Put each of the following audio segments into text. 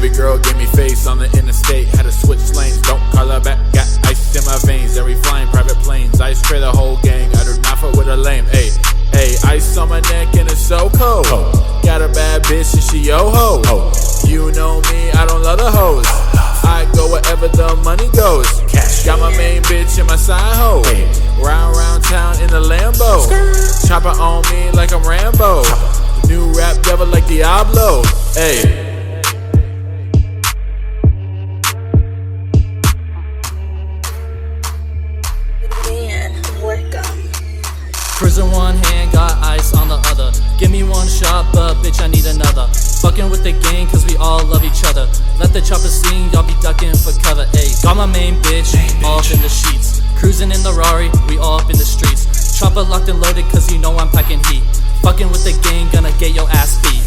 Baby girl gave me face on the interstate. Had to switch lanes, don't call her back. Got ice in my veins, every flying private planes. Ice tray the whole gang, I do not fuck with a lame. Ayy, ayy, ice on my neck and it's so cold. Got a bad bitch and she yo-ho. You know me, I don't love the hoes. I go wherever the money goes. Got my main bitch and my side hoe. Round town in the Lambo. Chopper on me like I'm Rambo. New rap devil like Diablo. Ayy. Cruising one hand, got ice on the other. Give me one shot, but bitch I need another. Fucking with the gang cause we all love each other. Let the chopper sing, y'all be ducking for cover. Ayy, got my main bitch off in the sheets. Cruising in the Rari, we all up in the streets. Chopper locked and loaded cause you know I'm packing heat. Fucking with the gang, gonna get your ass beat.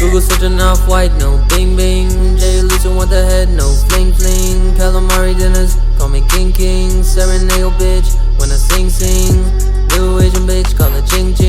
Google searching off white, no bing bing. Jay listen want the head, no fling fling. Calamari dinners, call me king king. Serenade bitch when I sing. New Asian bitch, call her ching ching.